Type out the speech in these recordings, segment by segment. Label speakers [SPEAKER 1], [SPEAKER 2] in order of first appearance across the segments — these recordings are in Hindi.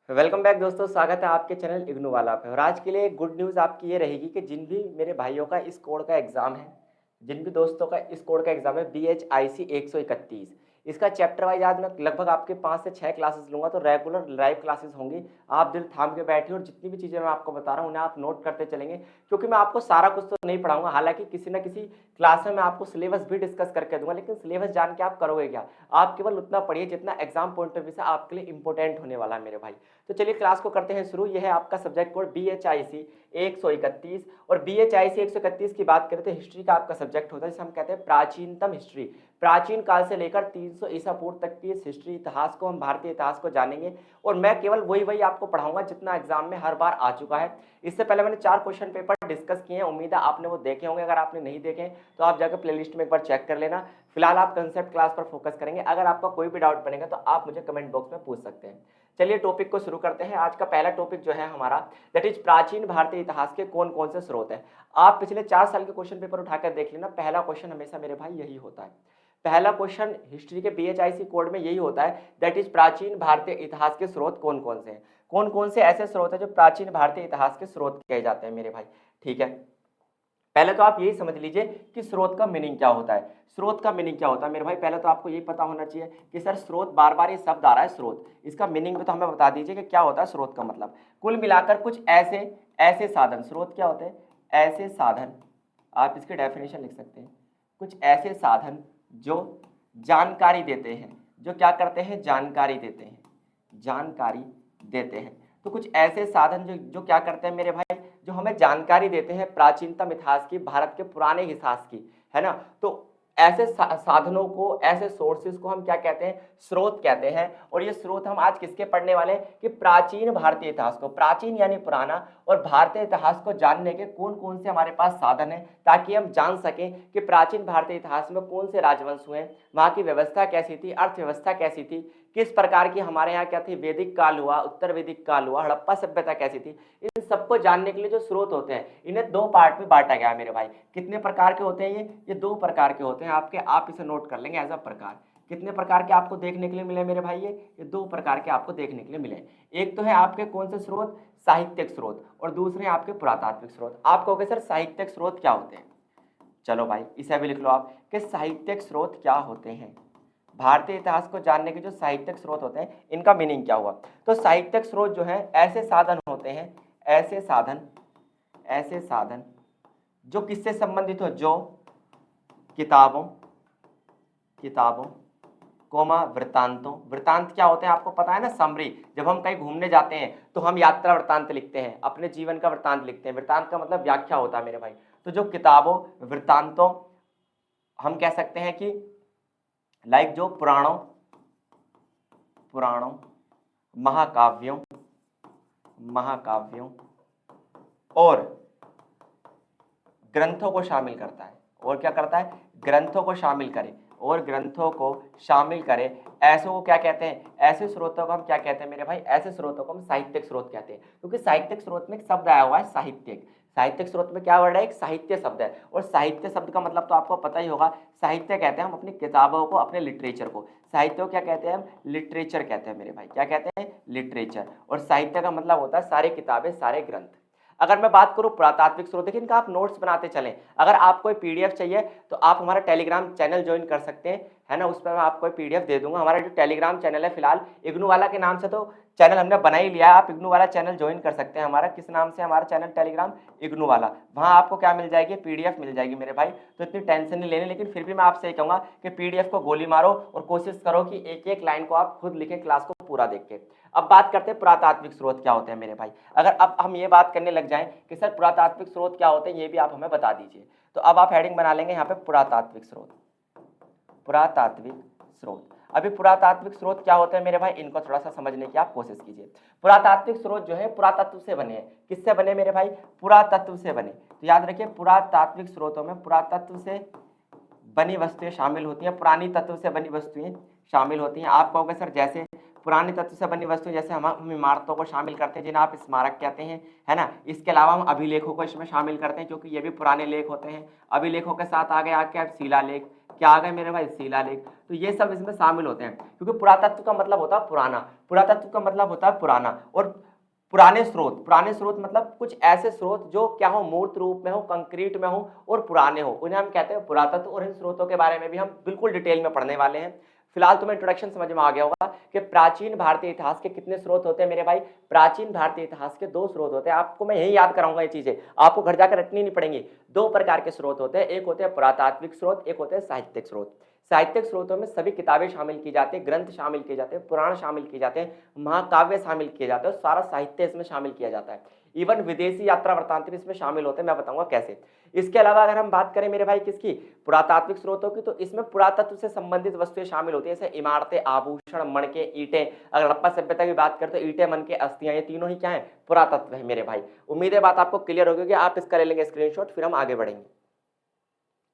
[SPEAKER 1] वेलकम बैक दोस्तों, स्वागत है आपके चैनल इग्नू वाला पे। और आज के लिए गुड न्यूज़ आपकी ये रहेगी कि जिन भी मेरे भाइयों का इस कोड का एग्ज़ाम है, जिन भी दोस्तों का इस कोड का एग्ज़ाम है BHIC 131, इसका चैप्टर वाइज आज मैं लगभग आपके 5 से 6 क्लासेस लूँगा। तो रेगुलर लाइव क्लासेस होंगी। आप दिल थाम के बैठिए और जितनी भी चीज़ें मैं आपको बता रहा हूँ उन्हें आप नोट करते चलेंगे, क्योंकि मैं आपको सारा कुछ तो नहीं पढ़ाऊंगा। हालांकि किसी न किसी क्लास में मैं आपको सिलेबस भी डिस्कस करके दूंगा, लेकिन सिलेबस जान के आप करोगे क्या? आप केवल उतना पढ़िए जितना एग्जाम पॉइंट ऑफ व्यू से आपके लिए इंपॉर्टेंट होने वाला है मेरे भाई। तो चलिए क्लास को करते हैं शुरू। यह है आपका सब्जेक्ट कोड BHIC 131। और BHIC 131 की बात करें तो हिस्ट्री का आपका सब्जेक्ट होता है, जिसे हम कहते हैं प्राचीनतम हिस्ट्री। प्राचीन काल से लेकर 300 ईसा पूर्व तक की इस हिस्ट्री इतिहास को, हम भारतीय इतिहास को जानेंगे। और मैं केवल वही आपको पढ़ाऊंगा जितना एग्जाम में हर बार आ चुका है। इससे पहले मैंने 4 क्वेश्चन पेपर डिस्कस किए हैं, उम्मीद है आपने वो देखे होंगे। अगर आपने नहीं देखे तो आप जाकर प्लेलिस्ट में एक बार चेक कर लेना। फिलहाल आप कंसेप्ट क्लास पर फोकस करेंगे। अगर आपका कोई भी डाउट बनेगा तो आप मुझे कमेंट बॉक्स में पूछ सकते हैं। चलिए टॉपिक को शुरू करते हैं। आज का पहला टॉपिक जो है हमारा, दैट इज प्राचीन भारतीय इतिहास के कौन कौन से स्रोत हैं। आप पिछले 4 साल के क्वेश्चन पेपर उठाकर देख लेना, पहला क्वेश्चन हमेशा मेरे भाई यही होता है। पहला क्वेश्चन हिस्ट्री के BHIC कोड में यही होता है, दैट इज प्राचीन भारतीय इतिहास के स्रोत कौन कौन से हैं। कौन कौन से ऐसे स्रोत हैं जो प्राचीन भारतीय इतिहास के स्रोत कहे जाते हैं मेरे भाई। ठीक है, पहले तो आप यही समझ लीजिए कि स्रोत का मीनिंग क्या होता है। स्रोत का मीनिंग क्या होता है मेरे भाई, पहले तो आपको यही पता होना चाहिए कि सर स्रोत, बार बार ये शब्द आ रहा है स्रोत, इसका मीनिंग भी तो हमें बता दीजिए कि क्या होता है स्रोत का मतलब। कुल मिलाकर कुछ ऐसे ऐसे साधन, स्रोत क्या होते हैं? ऐसे साधन, आप इसके डेफिनेशन लिख सकते हैं। कुछ ऐसे साधन जो जानकारी देते हैं, जो क्या करते हैं? जानकारी देते हैं, जानकारी देते हैं। तो कुछ ऐसे साधन जो क्या करते हैं मेरे भाई, जो हमें जानकारी देते हैं प्राचीनतम इतिहास की, भारत के पुराने इतिहास की, है ना। तो ऐसे साधनों को, ऐसे सोर्सेज को हम क्या कहते हैं? स्रोत कहते हैं। और ये स्रोत हम आज किसके पढ़ने वाले हैं कि प्राचीन भारतीय इतिहास को, प्राचीन यानी पुराना, और भारतीय इतिहास को जानने के कौन कौन से हमारे पास साधन है, ताकि हम जान सकें कि प्राचीन भारतीय इतिहास में कौन से राजवंश हुए, वहां की व्यवस्था कैसी थी, अर्थव्यवस्था कैसी थी, किस प्रकार की हमारे यहाँ क्या थी, वैदिक काल हुआ, उत्तर वैदिक काल हुआ, हड़प्पा सभ्यता कैसी थी। इन सबको जानने के लिए जो स्रोत होते हैं, इन्हें 2 पार्ट में बांटा गया है मेरे भाई। कितने प्रकार के होते हैं ये 2 प्रकार के होते हैं आपके, आप इसे नोट कर लेंगे एज अ प्रकार। कितने प्रकार के आपको देखने के लिए मिले मेरे भाई? ये 2 प्रकार के आपको देखने के लिए मिले। एक तो है आपके कौन से स्रोत? साहित्यिक स्रोत, और दूसरे हैं आपके पुरातात्विक स्रोत। आप कहोगे सर साहित्यिक स्रोत क्या होते हैं? चलो भाई इसे भी लिख लो आप कि साहित्यिक स्रोत क्या होते हैं। भारतीय इतिहास को जानने के जो साहित्यिक स्रोत होते हैं, इनका मीनिंग क्या हुआ। तो साहित्यिक स्रोत जो है ऐसे साधन होते हैं, ऐसे साधन जो किससे संबंधित हो, जो किताबों किताबों कोमा वृत्तांतों। वृत्तांत क्या होते हैं आपको पता है ना, समरी। जब हम कहीं घूमने जाते हैं तो हम यात्रा वृत्तांत लिखते हैं, अपने जीवन का वृत्तांत लिखते हैं। वृत्तांत का मतलब व्याख्या होता है मेरे भाई। तो जो किताबों, वृत्तांतों, हम कह सकते हैं कि लाइक जो पुराणों, महाकाव्यों और ग्रंथों को शामिल करता है। और क्या करता है? ग्रंथों को शामिल करे, और ग्रंथों को शामिल करे, ऐसों को क्या कहते हैं? ऐसे स्रोतों को हम क्या कहते हैं मेरे भाई? ऐसे स्रोतों को हम साहित्यिक स्रोत कहते हैं। क्योंकि साहित्यिक स्रोत में एक शब्द आया हुआ है साहित्यिक। साहित्यिक स्रोत में क्या वर्ड है? एक साहित्य शब्द है। और साहित्य शब्द का मतलब तो आपको पता ही होगा, साहित्य कहते हैं हम अपनी किताबों को, अपने लिटरेचर को। साहित्य को क्या कहते हैं हम? लिटरेचर कहते हैं मेरे भाई। क्या कहते हैं? लिटरेचर। और साहित्य का मतलब होता है सारी किताबें, सारे ग्रंथ। अगर मैं बात करूं पुरातात्विक स्रोत, देखिए इनका आप नोट्स बनाते चलें। अगर आपको PDF चाहिए तो आप हमारा टेलीग्राम चैनल ज्वाइन कर सकते हैं, है ना। उस पर मैं आपको PDF दे दूंगा। हमारा जो टेलीग्राम चैनल है, फिलहाल इग्नू वाला के नाम से तो चैनल हमने बना ही लिया है। आप इग्नू वाला चैनल ज्वाइन कर सकते हैं हमारा। किस नाम से हमारा चैनल? टेलीग्राम इग्नू वाला। वहां आपको क्या मिल जाएगी? PDF मिल जाएगी मेरे भाई। तो इतनी टेंशन नहीं लेनी, लेकिन फिर भी मैं आपसे कहूंगा कि PDF को गोली मारो और कोशिश करो कि एक एक लाइन को आप खुद लिखें क्लास को पूरा देख के। अब बात करते हैं पुरातात्विक स्रोत क्या होते हैं मेरे भाई। अगर अब हम ये बात करने लग जाएं कि सर पुरातात्विक स्रोत क्या होते हैं, ये भी आप हमें बता दीजिए। तो अब आप हेडिंग बना लेंगे यहाँ पे पुरातात्विक स्रोत। पुरातात्विक स्रोत। अभी पुरातात्विक स्रोत क्या होते हैं मेरे भाई, इनको थोड़ा सा समझने की आप कोशिश कीजिए। पुरातात्विक स्रोत जो है पुरातत्व से बने हैं। किससे बने मेरे भाई? पुरातत्व से बने। तो याद रखिए पुरातात्विक स्रोतों में पुरातत्व से बनी वस्तुएं शामिल होती हैं, पुरानी तत्व से बनी वस्तुएं शामिल होती हैं। आप कहोगे सर जैसे पुराने तत्व से बनी वस्तु जैसे हम इमारतों को शामिल करते हैं जिन्हें आप स्मारक कहते हैं, है ना। इसके अलावा हम अभिलेखों को इसमें शामिल करते हैं क्योंकि ये भी पुराने लेख होते हैं। अभिलेखों के साथ आगे आके आप शिलालेख, क्या आ गए मेरे भाई, शिलालेख। तो ये सब इसमें शामिल होते हैं क्योंकि पुरातत्व का मतलब होता है पुराना, पुरातत्व का मतलब होता है पुराना। और पुराने स्रोत मतलब कुछ ऐसे स्रोत जो क्या हो, मूर्त रूप में हो, कंक्रीट में हो और पुराने हो, उन्हें हम कहते हैं पुरातत्व। और इन स्रोतों के बारे में भी हम बिल्कुल डिटेल में पढ़ने वाले हैं। फिलहाल तुम्हें इंट्रोडक्शन समझ में आ गया होगा कि प्राचीन भारतीय इतिहास के कितने स्रोत होते हैं मेरे भाई। प्राचीन भारतीय इतिहास के 2 स्रोत होते हैं। आपको मैं यही याद कराऊंगा, ये चीजें आपको घर जाकर रटनी नहीं पड़ेंगी। 2 प्रकार के स्रोत होते हैं, एक होते हैं पुरातात्विक स्रोत, एक होते हैं साहित्यिक स्रोत। साहित्यिक स्रोतों में सभी किताबें शामिल की जाती है, ग्रंथ शामिल किए जाते हैं, पुराण शामिल किए जाते हैं, महाकाव्य शामिल किए जाते हैं और सारा साहित्य इसमें शामिल किया जाता है। इवन विदेशी यात्रा वृत्तांत भी इसमें शामिल होते हैं, मैं बताऊंगा कैसे। इसके अलावा अगर हम बात करें मेरे भाई किसकी, पुरातात्विक स्रोतों की, तो इसमें पुरातत्व से संबंधित वस्तुएं शामिल होती है, जैसे इमारतें, आभूषण, मणके, ईंटें। अगर हड़प्पा सभ्यता की बात करें तो ईंटें, मनके, अस्थियां, ये तीनों ही क्या है, पुरातत्व है मेरे भाई। उम्मीद है बात आपको क्लियर होगी। आप इसका ले लेंगे स्क्रीनशॉट, फिर हम आगे बढ़ेंगे।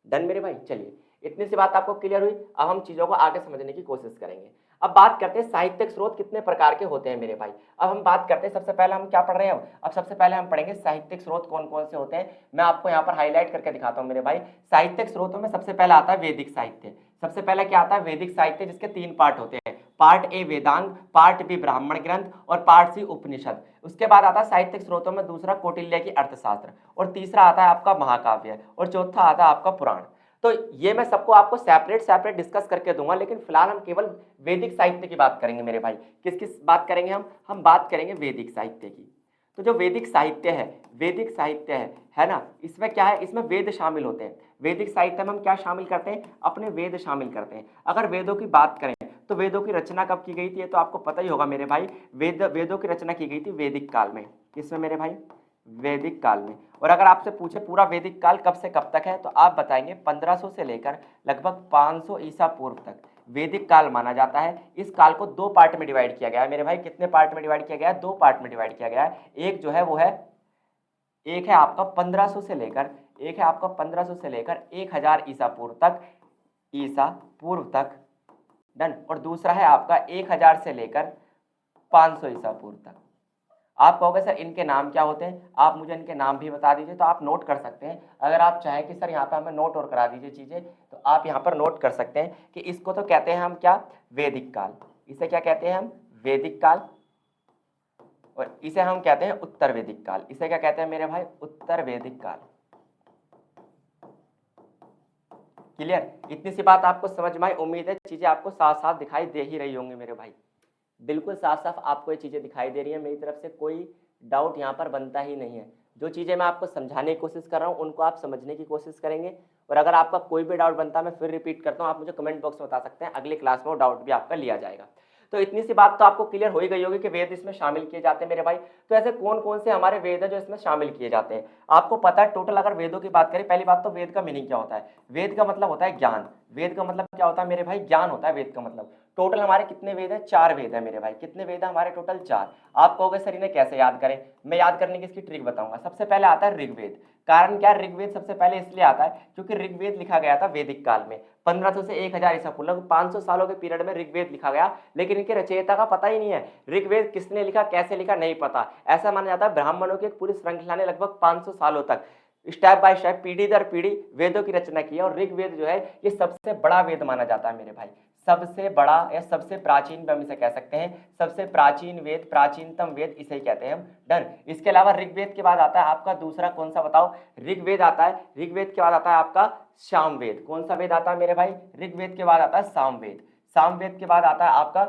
[SPEAKER 1] डन मेरे भाई, चलिए इतनी सी बात आपको क्लियर हुई। अब हम चीजों को आगे समझने की कोशिश करेंगे। अब बात करते हैं साहित्यिक स्रोत कितने प्रकार के होते हैं मेरे भाई। अब हम बात करते हैं, सबसे पहले हम क्या पढ़ रहे हैं, अब सबसे पहले हम पढ़ेंगे साहित्यिक स्रोत कौन कौन से होते हैं। मैं आपको यहाँ पर हाईलाइट करके दिखाता हूँ मेरे भाई। साहित्यिक स्रोतों में सबसे पहला आता है वैदिक साहित्य। सबसे पहले क्या आता है, वैदिक साहित्य, जिसके 3 पार्ट होते हैं। Part A Vedang, part B ब्राह्मण ग्रंथ और पार्ट सी उपनिषद। उसके बाद आता है साहित्यिक स्रोतों में दूसरा कौटिल्य की अर्थशास्त्र, और तीसरा आता है आपका महाकाव्य, और चौथा आता है आपका पुराण। तो ये मैं सबको आपको सेपरेट डिस्कस करके दूंगा, लेकिन फिलहाल हम केवल वैदिक साहित्य की बात करेंगे मेरे भाई। किस किस बात करेंगे हम बात करेंगे वैदिक साहित्य की। तो जो वैदिक साहित्य है ना, इसमें क्या है, इसमें वेद शामिल होते हैं। वैदिक साहित्य में हम क्या शामिल करते हैं, अपने वेद शामिल करते हैं। अगर वेदों की बात करें तो वेदों की रचना कब की गई थी, ये तो आपको पता ही होगा मेरे भाई। वेदों की रचना की गई थी वैदिक काल में। किसमें मेरे भाई, वैदिक काल में। और अगर आपसे पूछे पूरा वैदिक काल कब से कब तक है, तो आप बताएंगे 1500 से लेकर लगभग 500 ईसा पूर्व तक वैदिक काल माना जाता है। इस काल को 2 पार्ट में डिवाइड किया गया है मेरे भाई। कितने पार्ट में डिवाइड किया गया है, 2 पार्ट में डिवाइड किया गया है। एक जो है वो है, एक है आपका 1500 से लेकर, 1000 ईसा पूर्व तक, डन। और दूसरा है आपका 1000 से लेकर 500 ईसा पूर्व तक। आप कहोगे सर इनके नाम क्या होते हैं, आप मुझे इनके नाम भी बता दीजिए। तो आप नोट कर सकते हैं, अगर आप चाहें कि सर यहाँ पे हमें नोट और करा दीजिए चीजें, तो आप यहाँ पर नोट कर सकते हैं कि इसको तो कहते हैं हम क्या, वैदिक काल। इसे क्या कहते हैं हम, वैदिक काल। और इसे हम कहते हैं उत्तर वैदिक काल। इसे क्या कहते हैं मेरे भाई, उत्तर वैदिक काल। क्लियर, इतनी सी बात आपको समझ में आई। उम्मीद है चीजें आपको साफ साफ दिखाई दे ही रही होंगी मेरे भाई। बिल्कुल साफ साफ आपको ये चीजें दिखाई दे रही है, मेरी तरफ से कोई डाउट यहाँ पर बनता ही नहीं है। जो चीजें मैं आपको समझाने की कोशिश कर रहा हूँ उनको आप समझने की कोशिश करेंगे। और अगर आपका कोई भी डाउट बनता है, मैं फिर रिपीट करता हूँ, आप मुझे कमेंट बॉक्स में बता सकते हैं, अगली क्लास में वो डाउट भी आपका लिया जाएगा। तो इतनी सी बात तो आपको क्लियर हो ही गई होगी कि वेद इसमें शामिल किए जाते हैं मेरे भाई। तो ऐसे कौन कौन से हमारे वेद है जो इसमें शामिल किए जाते हैं, आपको पता है टोटल। अगर वेदों की बात करें, पहली बात तो वेद का मीनिंग क्या होता है। वेद का मतलब होता है ज्ञान। वेद का मतलब क्या होता है मेरे भाई, ज्ञान होता है वेद का मतलब। टोटल हमारे कितने वेद हैं, 4 वेद है मेरे भाई। कितने वेद है हमारे, टोटल 4। आप कहोगे सर इन्हें कैसे याद करें, मैं याद करने की इसकी ट्रिक बताऊंगा। सबसे पहले आता है ऋग्वेद। कारण क्या, ऋग्वेद सबसे पहले इसलिए आता है क्योंकि ऋग्वेद लिखा गया था वैदिक काल में, 1500 से 1000 ईसा पूर्व, लगभग 500 सालों के पीरियड में ऋग्वेद लिखा गया। लेकिन इनके रचयिता का पता ही नहीं है, ऋग्वेद किसने लिखा, कैसे लिखा, नहीं पता। ऐसा माना जाता है ब्राह्मणों की एक पूरी श्रृंखला ने लगभग 500 सालों तक स्टेप बाय स्टेप, पीढ़ी दर पीढ़ी वेदों की रचना की है। और ऋग्वेद जो है ये सबसे बड़ा वेद माना जाता है मेरे भाई। सबसे बड़ा या सबसे प्राचीन भी हम इसे कह सकते हैं, सबसे प्राचीन वेद, प्राचीनतम वेद इसे ही कहते हैं हम, डन। इसके अलावा ऋग्वेद के बाद आता है आपका दूसरा कौन सा बताओ, ऋग्वेद आता है। ऋग्वेद के बाद आता है आपका सामवेद। कौन सा वेद आता है मेरे भाई, ऋग्वेद के बाद आता है सामवेद। सामवेद के बाद आता है आपका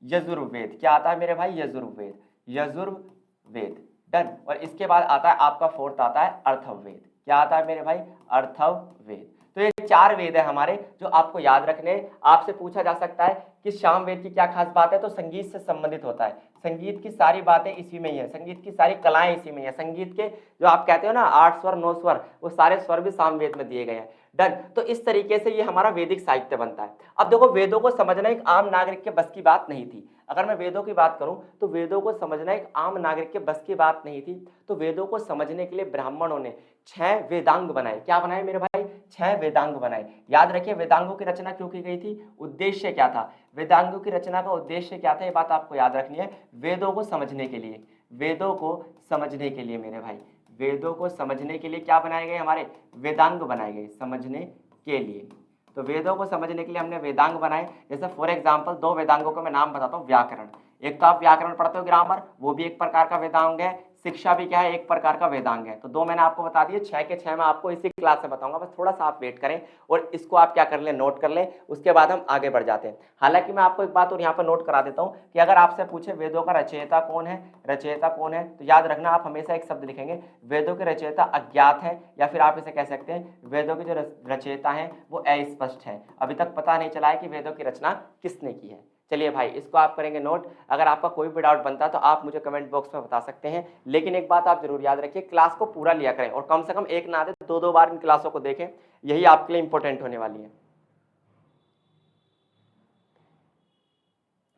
[SPEAKER 1] यजुर्वेद। क्या आता है मेरे भाई, यजुर्वेद, यजुर्वेद, डन। और इसके बाद आता है आपका फोर्थ आता है अर्थववेद। क्या आता है मेरे भाई, अर्थववेद। तो ये 4 वेद है हमारे जो आपको याद रखने। आपसे पूछा जा सकता है कि सामवेद की क्या खास बात है, तो संगीत से संबंधित होता है। संगीत की सारी बातें इसी में ही है, संगीत की सारी कलाएं इसी में है। संगीत के जो आप कहते हो ना 8 स्वर 9 स्वर, वो सारे स्वर भी सामवेद में दिए गए हैं, डन। तो इस तरीके से ये हमारा वैदिक साहित्य बनता है। अब देखो वेदों को समझना एक आम नागरिक के बस की बात नहीं थी। अगर मैं वेदों की बात करूं तो वेदों को समझना एक आम नागरिक के बस की बात नहीं थी। तो वेदों को समझने के लिए ब्राह्मणों ने 6 वेदांग बनाए। क्या बनाए मेरे भाई, 6 वेदांग बनाए। याद रखिए वेदांगों की रचना क्यों की गई थी, उद्देश्य क्या था। वेदांगों की रचना का उद्देश्य क्या था, ये बात आपको याद रखनी है। वेदों को समझने के लिए, वेदों को समझने के लिए मेरे भाई, वेदों को समझने के लिए क्या बनाए गए, हमारे वेदांग बनाए गए समझने के लिए। तो वेदों को समझने के लिए हमने वेदांग बनाए। जैसे फॉर एग्जाम्पल दो वेदांगों का मैं नाम बताता हूँ। व्याकरण, एक तो आप व्याकरण पढ़ते हो ग्रामर, वो भी एक प्रकार का वेदांग है। शिक्षा भी क्या है, एक प्रकार का वेदांग है। तो दो मैंने आपको बता दिए, 6 के 6 मैं आपको इसी क्लास में बताऊंगा। बस थोड़ा सा आप वेट करें और इसको आप क्या कर लें, नोट कर लें, उसके बाद हम आगे बढ़ जाते हैं। हालांकि मैं आपको एक बात और यहाँ पर नोट करा देता हूँ कि अगर आपसे पूछे वेदों का रचयिता कौन है, रचयिता कौन है, तो याद रखना आप हमेशा एक शब्द लिखेंगे, वेदों के रचयिता अज्ञात है, या फिर आप इसे कह सकते हैं वेदों के जो रचयिता हैं वो अस्पष्ट है। अभी तक पता नहीं चला है कि वेदों की रचना किसने की है। चलिए भाई, इसको आप करेंगे नोट। अगर आपका कोई भी डाउट बनता है तो आप मुझे कमेंट बॉक्स में बता सकते हैं। लेकिन एक बात आप जरूर याद रखिए, क्लास को पूरा लिया करें और कम से कम एक ना दे, दो बार इन क्लासों को देखें, यही आपके लिए इंपॉर्टेंट होने वाली है।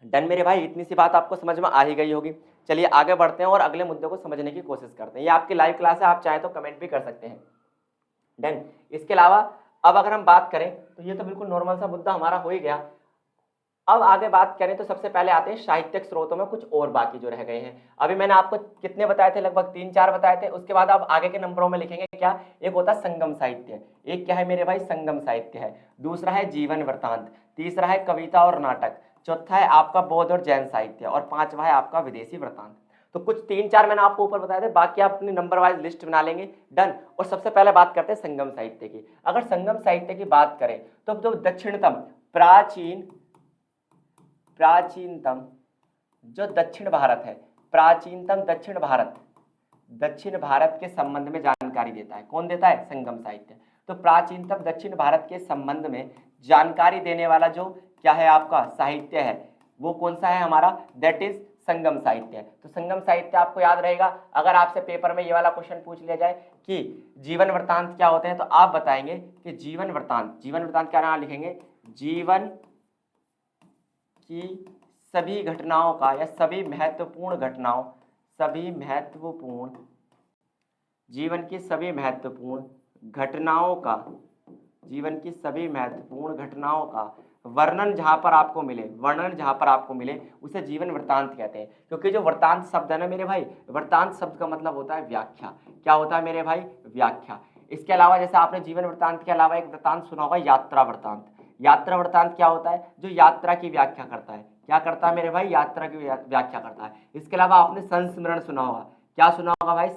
[SPEAKER 1] डन मेरे भाई, इतनी सी बात आपको समझ में आ ही गई होगी। चलिए आगे बढ़ते हैं और अगले मुद्दे को समझने की कोशिश करते हैं। ये आपकी लाइव क्लास है, आप चाहें तो कमेंट भी कर सकते हैं। डन। इसके अलावा अब अगर हम बात करें तो ये तो बिल्कुल नॉर्मल सा मुद्दा हमारा हो ही गया। अब आगे बात करें तो सबसे पहले आते हैं साहित्यिक स्रोतों में कुछ और बाकी जो रह गए हैं। अभी मैंने आपको कितने बताए थे, लगभग 3-4 बताए थे। उसके बाद आप आगे के नंबरों में लिखेंगे क्या, एक होता है संगम साहित्य, एक क्या है मेरे भाई, संगम साहित्य है। दूसरा है जीवन वृत्तांत, तीसरा है कविता और नाटक, चौथा है आपका बौद्ध और जैन साहित्य, और पांचवा है आपका विदेशी वृत्तांत। तो कुछ 3-4 मैंने आपको ऊपर बताए थे, बाकी आप अपनी नंबर वाइज लिस्ट बना लेंगे। डन। और सबसे पहले बात करते हैं संगम साहित्य की। अगर संगम साहित्य की बात करें तो जो दक्षिणतम प्राचीनतम जो दक्षिण भारत है, प्राचीनतम दक्षिण भारत के संबंध में जानकारी देता है। कौन देता है, संगम साहित्य। तो प्राचीनतम दक्षिण भारत के संबंध में जानकारी देने वाला जो क्या है आपका साहित्य है, वो कौन सा है हमारा, दैट इज संगम साहित्य। तो संगम साहित्य आपको याद रहेगा। अगर आपसे पेपर में ये वाला क्वेश्चन पूछ लिया जाए कि जीवन वृत्तांत क्या होते हैं, तो आप बताएंगे कि जीवन वृत्तांत क्या नाम लिखेंगे, जीवन की सभी घटनाओं का, या सभी महत्वपूर्ण घटनाओं, जीवन की सभी महत्वपूर्ण घटनाओं का वर्णन जहां पर आपको मिले, उसे जीवन वृत्तांत कहते हैं। क्योंकि जो वृत्तांत शब्द है ना मेरे भाई, वृत्तांत शब्द का मतलब होता है व्याख्या। क्या होता है मेरे भाई, व्याख्या। इसके अलावा जैसे आपने जीवन वृत्तांत के अलावा एक वृत्तांत सुना होगा, यात्रा वृत्तांत। यात्रा वृत्तांत क्या होता है, जो यात्रा की व्याख्या करता है। क्या करता है मेरे भाई, यात्रा की व्याख्या करता है। इसके अलावा आपने संस्मरण सुना होगा। क्या सुना होगा भाई,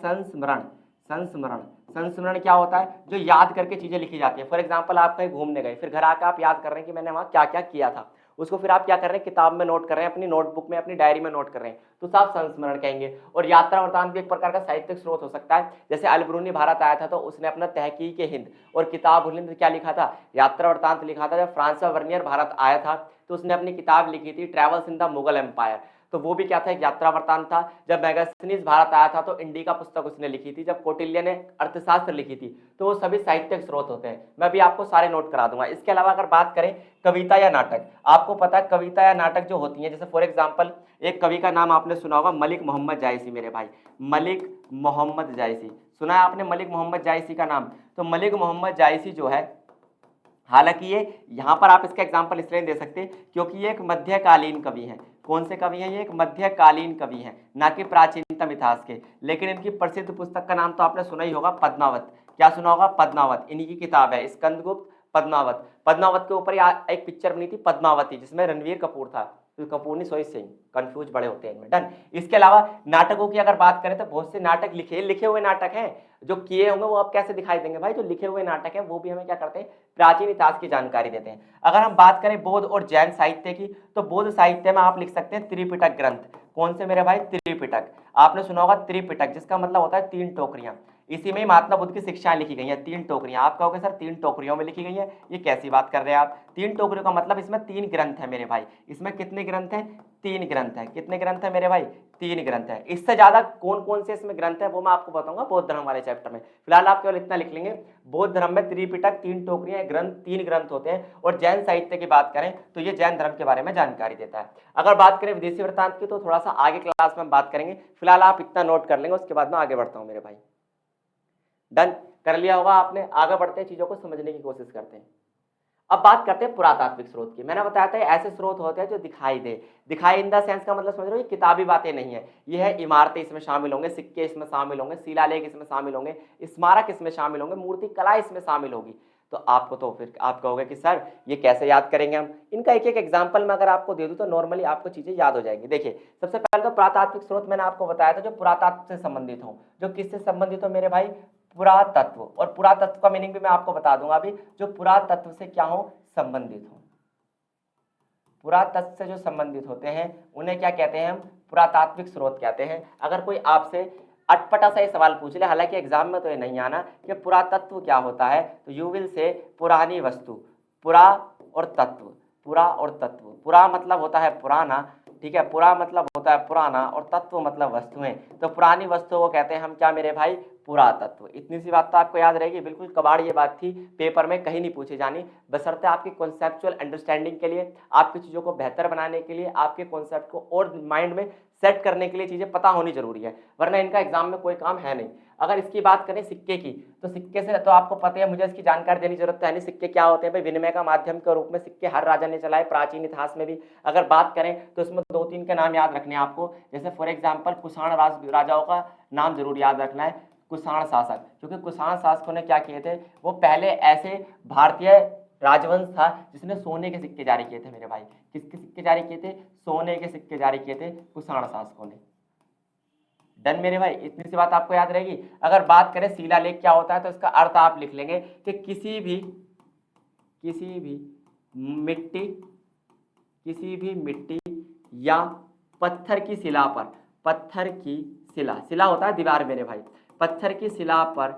[SPEAKER 1] संस्मरण क्या होता है, जो याद करके चीजें लिखी जाती है। फॉर एग्जांपल आप कहीं घूमने गए, फिर घर आकर आप याद कर रहे हैं कि मैंने वहां क्या क्या किया था, उसको फिर आप क्या कर रहे हैं, किताब में नोट कर रहे हैं, अपनी नोटबुक में, अपनी डायरी में नोट कर रहे हैं, तो आप संस्मरण कहेंगे। और यात्रा वृत्तांत भी एक प्रकार का साहित्यिक स्रोत हो सकता है। जैसे अलबरूनी भारत आया था तो उसने अपना तहकीक हिंद और किताब हिंद क्या लिखा था, यात्रा वृत्तांत लिखा था। जब फ्रांस वर्नियर भारत आया था तो उसने अपनी किताब लिखी थी travels in the Mughal empire, तो वो भी क्या था, एक यात्रा वृत्तांत था। जब मैगस्थनीज भारत आया था तो इंडिका पुस्तक उसने लिखी थी। जब कौटिल्य ने अर्थशास्त्र लिखी थी, तो वो सभी साहित्यिक स्रोत होते हैं। मैं भी आपको सारे नोट करा दूंगा। इसके अलावा अगर बात करें कविता या नाटक, आपको पता है कविता या नाटक जो होती है, जैसे फॉर एग्जाम्पल एक कवि का नाम आपने सुना होगा, मलिक मोहम्मद जायसी मेरे भाई, मलिक मोहम्मद जायसी। सुना है आपने मलिक मोहम्मद जायसी का नाम। तो मलिक मोहम्मद जायसी जो है, हालांकि ये यहाँ पर आप इसका एग्जाम्पल इसलिए दे सकते हैं क्योंकि ये एक मध्यकालीन कवि है। कौन से कवि हैं, ये एक मध्यकालीन कवि हैं, ना कि प्राचीनतम इतिहास के। लेकिन इनकी प्रसिद्ध पुस्तक का नाम तो आपने सुना ही होगा, पद्मावत। क्या सुना होगा, पद्मावत। इन्हीं की किताब है स्कंदगुप्त पद्मावत। पद्मावत के ऊपर एक पिक्चर बनी थी पद्मावती, जिसमें रणवीर कपूर था, तो कपूर नहीं, सोई सिंह, कंफ्यूज बड़े होते हैं इनमें। डन। इसके अलावा नाटकों की अगर बात करें तो बहुत से नाटक लिखे हुए नाटक हैं, जो किए होंगे वो अब कैसे दिखाई देंगे भाई, जो लिखे हुए नाटक हैं वो भी हमें क्या करते हैं, प्राचीन इतिहास की जानकारी देते हैं। अगर हम बात करें बौद्ध और जैन साहित्य की, तो बौद्ध साहित्य में आप लिख सकते हैं त्रिपिटक ग्रंथ। कौन से मेरे भाई, त्रिपिटक। आपने सुना होगा त्रिपिटक, जिसका मतलब होता है 3 टोकरियां। इसी में महात्मा बुद्ध की शिक्षाएं लिखी गई हैं, 3 टोकरियां। आप कहोगे सर 3 टोकरियों में लिखी गई है, ये कैसी बात कर रहे हैं आप। 3 टोकरियों का मतलब इसमें 3 ग्रंथ है मेरे भाई। इसमें कितने ग्रंथ हैं, 3 ग्रंथ है। कितने ग्रंथ है मेरे भाई, 3 ग्रंथ है। इससे ज्यादा कौन कौन से इसमें ग्रंथ है वो मैं आपको बताऊंगा बौद्ध धर्म वाले चैप्टर में। फिलहाल आप केवल इतना लिख लेंगे, बौद्ध धर्म में त्रिपिटक, 3 टोकरियां, ग्रंथ, 3 ग्रंथ होते हैं। और जैन साहित्य की बात करें तो ये जैन धर्म के बारे में जानकारी देता है। अगर बात करें विदेशी वृत्तांत की तो थोड़ा सा आगे क्लास में हम बात करेंगे। फिलहाल आप इतना नोट कर लेंगे, उसके बाद मैं आगे बढ़ता हूं मेरे भाई। डन कर लिया होगा आपने। आगे बढ़ते हैं, चीजों को समझने की कोशिश करते हैं। अब बात करते हैं पुरातात्विक स्रोत की। मैंने बताया था ऐसे स्रोत होते हैं जो दिखाई दे, दिखाई इन द सेंस का मतलब समझ रहे हो, ये किताबी बातें नहीं है, ये है इमारतें इसमें शामिल होंगे, सिक्के इसमें शामिल होंगे, शिलालेख इसमें शामिल होंगे, स्मारक इसमें शामिल होंगे, मूर्ति कला इसमें शामिल होगी। तो आपको तो फिर आप कहोगे कि सर ये कैसे याद करेंगे हम, इनका एक एक एग्जाम्पल मैं अगर आपको दे दूं तो नॉर्मली आपको चीजें याद हो जाएंगी। देखिए सबसे पहले तो पुरातात्विक स्रोत मैंने आपको बताया था जो पुरातत्व से संबंधित हो, जो किससे संबंधित हो मेरे भाई, पुरातत्व। और पुरातत्व का मीनिंग भी मैं आपको बता दूंगा अभी, जो पुरातत्व से क्या हो, संबंधित हो। पुरातत्व से जो संबंधित होते हैं उन्हें क्या कहते हैं हम, पुरातात्विक स्रोत कहते हैं। अगर कोई आपसे अटपटा सा ये सवाल पूछ ले, हालांकि एग्जाम में तो ये नहीं आना कि पुरातत्व क्या होता है, तो यू विल से पुरानी वस्तु, पुरा और तत्व, पुरा और तत्व। पुरा मतलब होता है पुराना, ठीक है, पुरा मतलब होता है पुराना, और तत्व मतलब वस्तुएं। तो पुरानी वस्तुओं को कहते हैं हम क्या मेरे भाई, पुरातत्व। इतनी सी बात तो आपको याद रहेगी, बिल्कुल कबाड़ ये बात थी, पेपर में कहीं नहीं पूछी जानी, बशर्ते आपकी कॉन्सेप्चुअल अंडरस्टैंडिंग के लिए, आपकी चीज़ों को बेहतर बनाने के लिए, आपके कॉन्सेप्ट को और माइंड में सेट करने के लिए चीज़ें पता होनी जरूरी है, वरना इनका एग्जाम में कोई काम है नहीं। अगर इसकी बात करें सिक्के की, तो सिक्के से तो आपको पता है, मुझे इसकी जानकारी देने की जरूरत है नहीं। सिक्के क्या होते हैं भाई, विनिमय का माध्यम के रूप में सिक्के हर राजा ने चलाए प्राचीन इतिहास में भी। अगर बात करें तो इसमें दो तीन के नाम याद रखने हैं आपको, जैसे फॉर एग्जाम्पल कुषाण राजाओं का नाम जरूर याद रखना है, कुषाण शासक, क्योंकि कुषाण शासकों ने क्या किए थे, वो पहले ऐसे भारतीय राजवंश था जिसने सोने के सिक्के जारी किए थे मेरे भाई। किसके सिक्के जारी किए थे, सोने के सिक्के जारी किए थे कुषाण शासकों ने। डन मेरे भाई, इतनी सी बात आपको याद रहेगी। अगर बात करें शिलालेख क्या होता है, तो इसका अर्थ आप लिख लेंगे कि किसी भी मिट्टी या पत्थर की शिला पर, पत्थर की शिला होता है दीवार मेरे भाई, पत्थर की शिला पर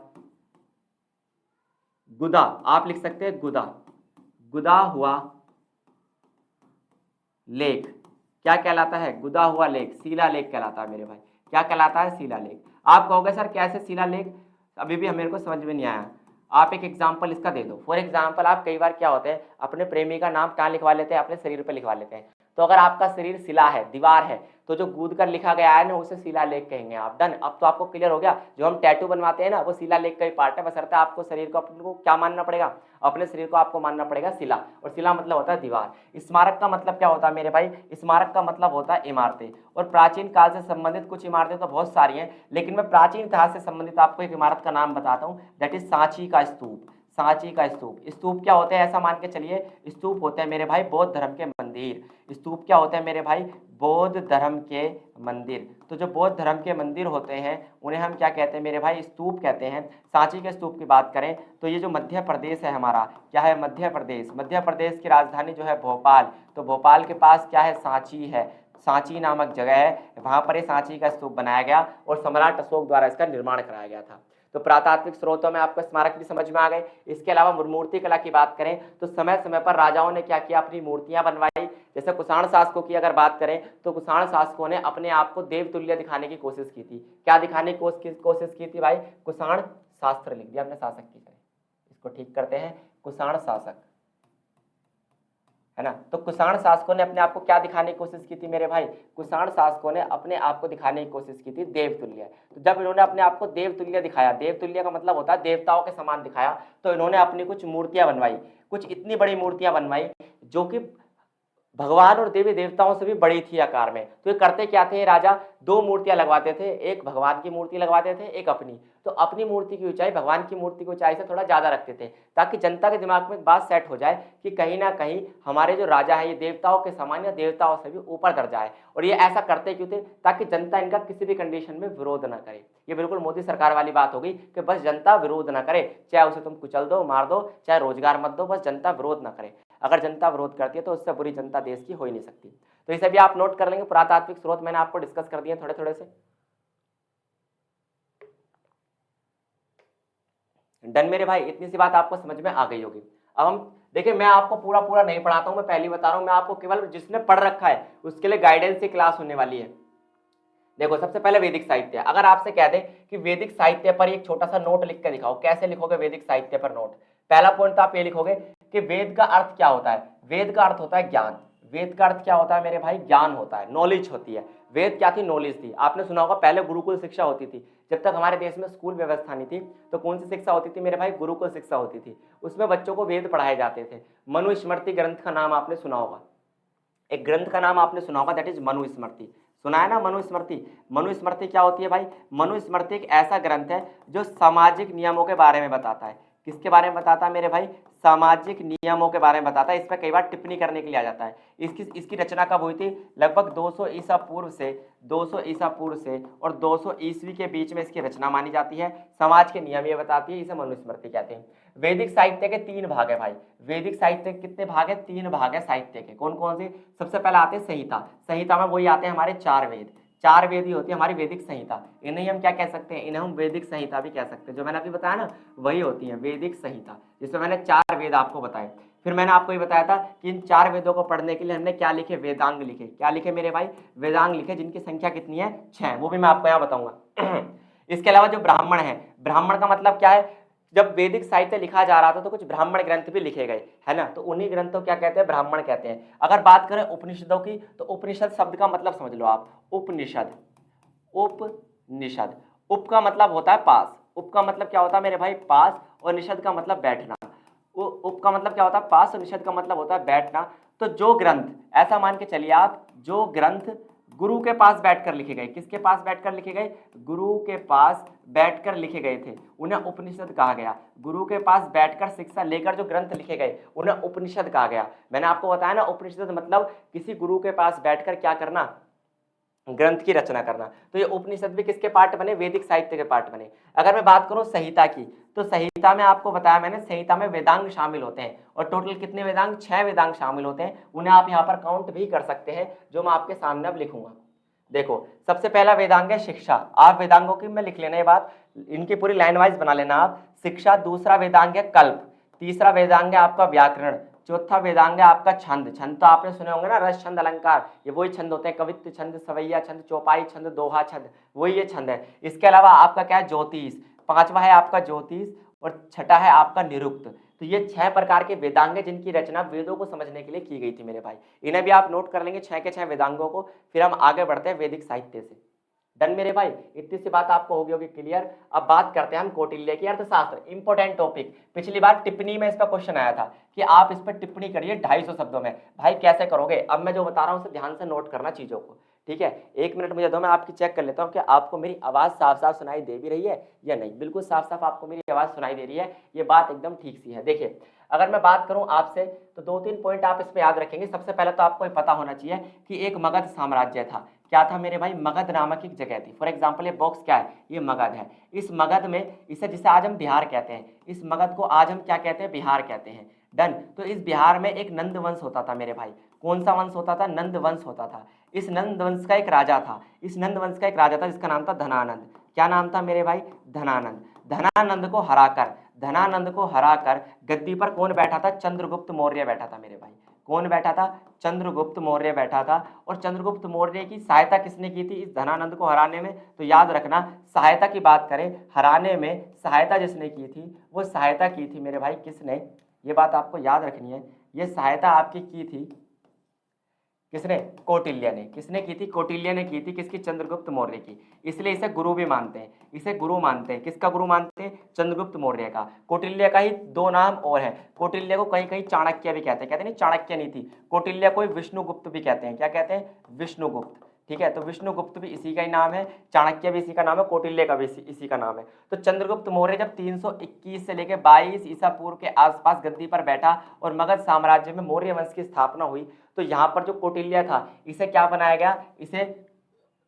[SPEAKER 1] गुदा, आप लिख सकते हैं गुदा हुआ लेख क्या कहलाता है, गुदा हुआ लेख शिलालेख कहलाता है मेरे भाई। क्या कहलाता है, शिलालेख। आप कहोगे सर कैसे शिलालेख, अभी भी मेरे को समझ में नहीं आया, आप एक एग्जाम्पल इसका दे दो। फॉर एग्जाम्पल आप कई बार क्या होते हैं, अपने प्रेमी का नाम कहाँ लिखवा लेते हैं, अपने शरीर पर लिखवा लेते हैं। तो अगर आपका शरीर शिला है, दीवार है, तो जो गूद कर लिखा गया है ना, उसे शिलालेख कहेंगे आप। डन, अब तो आपको क्लियर हो गया, जो हम टैटू बनवाते हैं ना, वो शिलालेख का ही पार्ट है, बशर्ते आपको शरीर को अपने को क्या मानना पड़ेगा, अपने शरीर को आपको मानना पड़ेगा शिला। और शिला मतलब होता है दीवार। स्मारक का मतलब क्या होता है मेरे भाई, स्मारक का मतलब होता है इमारतें। और प्राचीन काल से संबंधित कुछ इमारतें तो बहुत सारी हैं, लेकिन मैं प्राचीन इतिहास से संबंधित आपको एक इमारत का नाम बताता हूँ, दैट इज सांची का स्तूप। सांची का स्तूप, स्तूप क्या होते हैं ऐसा मान के चलिए, स्तूप होते हैं मेरे भाई बौद्ध धर्म के मंदिर। स्तूप क्या होते हैं मेरे भाई, बौद्ध धर्म के मंदिर। तो जो बौद्ध धर्म के मंदिर होते हैं उन्हें हम क्या कहते हैं मेरे भाई, स्तूप कहते हैं। सांची के स्तूप की बात करें तो ये जो मध्य प्रदेश है हमारा, क्या है, मध्य प्रदेश, मध्य प्रदेश की राजधानी जो है भोपाल, तो भोपाल के पास क्या है, सांची है, सांची नामक जगह है, वहां पर ये सांची का स्तूप बनाया गया और सम्राट अशोक द्वारा इसका निर्माण कराया गया था। तो पुरातात्विक स्रोतों में आपको स्मारक भी समझ में आ गए। इसके अलावा मूर्ति कला की बात करें तो समय समय पर राजाओं ने क्या किया, अपनी मूर्तियां बनवाई। जैसे कुषाण शासकों की अगर बात करें तो कुषाण शासकों ने अपने आप को देवतुल्य दिखाने की कोशिश की थी। क्या दिखाने की कोशिश की थी भाई, कुषाण शास्त्र लिख दिया हमने शासक की तरह, इसको ठीक करते हैं, कुषाण शासक, है ना। तो कुषाण शासकों ने अपने आप को क्या दिखाने की कोशिश की थी मेरे भाई, कुषाण शासकों ने अपने आप को दिखाने की कोशिश की थी देवतुल्य। तो जब इन्होंने अपने आप को देवतुल्य दिखाया, देवतुल्य का मतलब होता है देवताओं के समान दिखाया, तो इन्होंने अपनी कुछ मूर्तियां बनवाई, कुछ इतनी बड़ी मूर्तियां बनवाई जो कि भगवान और देवी देवताओं से भी बड़ी थी आकार में। तो ये करते क्या थे, राजा दो मूर्तियां लगवाते थे, एक भगवान की मूर्ति लगवाते थे, एक अपनी। तो अपनी मूर्ति की ऊंचाई भगवान की मूर्ति की ऊंचाई से थोड़ा ज्यादा रखते थे, ताकि जनता के दिमाग में एक बात सेट हो जाए कि कहीं ना कहीं हमारे जो राजा है ये देवताओं के समान या देवताओं से भी ऊपर दर्जा है। और ये ऐसा करते क्यों थे, ताकि जनता इनका किसी भी कंडीशन में विरोध न करे। ये बिल्कुल मोदी सरकार वाली बात होगी कि बस जनता विरोध न करे, चाहे उसे तुम कुचल दो, मार दो, चाहे रोजगार मत दो, बस जनता विरोध न करे। अगर जनता विरोध करती है तो उससे बुरी जनता देश की हो ही नहीं सकती। तो इसे भी आप नोट कर लेंगे। पुरातात्विक स्रोत मैंने आपको डिस्कस कर दिए थोड़े थोड़े से। डन मेरे भाई, इतनी सी बात आपको समझ में आ गई होगी। अब हम देखिए, मैं आपको पूरा पूरा नहीं पढ़ाता हूं, मैं पहली बता रहा हूं, मैं आपको केवल जिसने पढ़ रखा है उसके लिए गाइडेंस की क्लास होने वाली है। देखो सबसे पहले वैदिक साहित्य, अगर आपसे कह दे कि वैदिक साहित्य पर एक छोटा सा नोट लिख के दिखाओ, कैसे लिखोगे वैदिक साहित्य पर नोट। पहला पॉइंट तो आप ये लिखोगे कि वेद का अर्थ क्या होता है। वेद का अर्थ होता है ज्ञान। वेद का अर्थ क्या होता है मेरे भाई, ज्ञान होता है, नॉलेज होती है। वेद क्या थी, नॉलेज थी। आपने सुना होगा पहले गुरुकुल शिक्षा होती थी, जब तक हमारे देश में स्कूल व्यवस्था नहीं थी तो कौन सी शिक्षा होती थी मेरे भाई? गुरुकुल शिक्षा होती थी। उसमें बच्चों को वेद पढ़ाए जाते थे। मनुस्मृति ग्रंथ का नाम आपने सुना होगा, एक ग्रंथ का नाम आपने सुना होगा, दैट इज मनुस्मृति। सुना है ना मनुस्मृति? मनुस्मृति क्या होती है भाई? मनुस्मृति एक ऐसा ग्रंथ है जो सामाजिक नियमों के बारे में बताता है। किसके बारे में बताता है मेरे भाई? सामाजिक नियमों के बारे में बताता है। इस पर कई बार टिप्पणी करने के लिए आ जाता है। इसकी रचना कब हुई थी? लगभग 200 ईसा पूर्व से 200 ईसा पूर्व से और 200 ईस्वी के बीच में इसकी रचना मानी जाती है। समाज के नियम ये बताती है, इसे मनुस्मृति कहते हैं। वैदिक साहित्य के 3 भाग है भाई। वैदिक साहित्य के कितने भाग है? 3 भाग है साहित्य के। कौन कौन से? सबसे पहले आते हैं संहिता। संहिता में वही आते हैं हमारे 4 वेद। 4 वेद ही होती है हमारी वैदिक संहिता। इन्हें हम क्या कह सकते हैं? इन्हें हम वैदिक संहिता भी कह सकते हैं। जो मैंने अभी बताया ना वही होती है वैदिक संहिता, जिसमें मैंने 4 वेद आपको बताए। फिर मैंने आपको ये बताया था कि इन 4 वेदों को पढ़ने के लिए हमने क्या लिखे? वेदांग लिखे। क्या लिखे मेरे भाई? वेदांग लिखे, जिनकी संख्या कितनी है? 6। वो भी मैं आपको यहाँ बताऊंगा। इसके अलावा जो ब्राह्मण है, ब्राह्मण का मतलब क्या है? जब वैदिक साहित्य लिखा जा रहा था तो कुछ ब्राह्मण ग्रंथ भी लिखे गए, है ना? तो उन्हीं ग्रंथों क्या कहते हैं? ब्राह्मण कहते हैं। अगर बात करें उपनिषदों की तो उपनिषद शब्द का मतलब समझ लो आप। उपनिषद, उपनिषद, उप का मतलब होता है पास। उप का मतलब क्या होता है मेरे भाई? पास। और निषद का मतलब बैठना। उप का मतलब क्या होता है? पास। और निषद का मतलब होता है बैठना। तो जो ग्रंथ, ऐसा मान के चलिए आप, जो ग्रंथ गुरु के पास बैठकर लिखे गए, किसके पास बैठकर लिखे गए? गुरु के पास बैठकर लिखे गए थे, उन्हें उपनिषद कहा गया। गुरु के पास बैठकर शिक्षा लेकर जो ग्रंथ लिखे गए उन्हें उपनिषद कहा गया। मैंने आपको बताया ना, उपनिषद मतलब किसी गुरु के पास बैठकर क्या करना? ग्रंथ की रचना करना। तो ये उपनिषद भी किसके पार्ट बने? वैदिक साहित्य के पार्ट बने। अगर मैं बात करूं संहिता की, तो संहिता में आपको बताया मैंने, संहिता में वेदांग शामिल होते हैं। और टोटल कितने वेदांग? 6 वेदांग शामिल होते हैं। उन्हें आप यहाँ पर काउंट भी कर सकते हैं, जो मैं आपके सामने अब लिखूंगा। देखो, सबसे पहला वेदांग है शिक्षा। आप वेदांगों की मैं लिख लेना ये बात, इनकी पूरी लाइन वाइज बना लेना आप। शिक्षा। दूसरा वेदांग है कल्प। तीसरा वेदांग है आपका व्याकरण। चौथा वेदांग है आपका छंद। छंद तो आपने सुने होंगे ना, रस छंद अलंकार, ये वही छंद होते हैं। कवित्व छंद, सवैया छंद, चौपाई छंद, दोहा छंद, वही ये छंद है। इसके अलावा आपका क्या है? ज्योतिष। पांचवा है आपका ज्योतिष और छठा है आपका निरुक्त। तो ये 6 प्रकार के वेदांग हैं जिनकी रचना वेदों को समझने के लिए की गई थी मेरे भाई। इन्हें भी आप नोट कर लेंगे, 6 के 6 वेदांगों को। फिर हम आगे बढ़ते हैं वैदिक साहित्य से। डन मेरे भाई? इतनी सी बात आपको होगी क्लियर। अब बात करते हैं हम कौटिल्य की अर्थशास्त्र, इंपॉर्टेंट टॉपिक। पिछली बार टिप्पणी में इस पर क्वेश्चन आया था कि आप इस पर टिप्पणी करिए 250 शब्दों में। भाई कैसे करोगे? अब मैं जो बता रहा हूं उसे ध्यान से नोट करना चीजों को, ठीक है? 1 मिनट मुझे दो, मैं आपकी चेक कर लेता हूं कि आपको मेरी आवाज साफ साफ सुनाई दे भी रही है या नहीं। बिल्कुल साफ साफ आपको मेरी आवाज सुनाई दे रही है, ये बात एकदम ठीक सी है। देखिए, अगर मैं बात करूं आपसे तो 2-3 पॉइंट आप इसमें याद रखेंगे। सबसे पहले तो आपको पता होना चाहिए कि एक मगध साम्राज्य था। क्या था मेरे भाई? मगध नामक एक जगह थी। फॉर एग्जाम्पल ये बॉक्स क्या है? ये मगध है। इस मगध में, इसे जिसे आज हम बिहार कहते हैं, इस मगध को आज हम क्या कहते हैं? बिहार कहते हैं। डन। तो इस बिहार में एक नंद वंश होता था मेरे भाई। कौन सा वंश होता था? नंद वंश होता था। इस नंद वंश का एक राजा था। इस नंद वंश का एक राजा था जिसका नाम था धनानंद। क्या नाम था मेरे भाई? धनानंद। धनानंद को हराकर गद्दी पर कौन बैठा था? चंद्रगुप्त मौर्य बैठा था मेरे भाई। कौन बैठा था? चंद्रगुप्त मौर्य बैठा था। और चंद्रगुप्त मौर्य की सहायता किसने की थी इस धनानंद को हराने में? तो याद रखना, सहायता की बात करें, हराने में सहायता जिसने की थी, वो सहायता की थी मेरे भाई किसने? ये बात आपको याद रखनी है। ये सहायता आपकी की थी किसने? कौटिल्य ने। किसने की थी? कौटिल्य ने की थी। किसकी? चंद्रगुप्त मौर्य की। इसलिए इसे गुरु भी मानते हैं। इसे गुरु मानते हैं। किसका गुरु मानते हैं? चंद्रगुप्त मौर्य का। कौटिल्य का ही 2 नाम और है। कौटिल्य को कहीं कहीं चाणक्य भी कहते हैं। कहते नहीं चाणक्य नहीं थी, कौटिल्य को विष्णुगुप्त भी कहते हैं। क्या कहते हैं? विष्णुगुप्त। ठीक है, तो विष्णुगुप्त भी इसी का ही नाम है, चाणक्य भी इसी का नाम है, कौटिल्य का भी इसी का नाम है। तो चंद्रगुप्त मौर्य जब 321 से लेकर 22 ईसा पूर्व के आसपास गद्दी पर बैठा और मगध साम्राज्य में मौर्य वंश की स्थापना हुई, तो यहाँ पर जो कौटिल्य था इसे क्या बनाया गया? इसे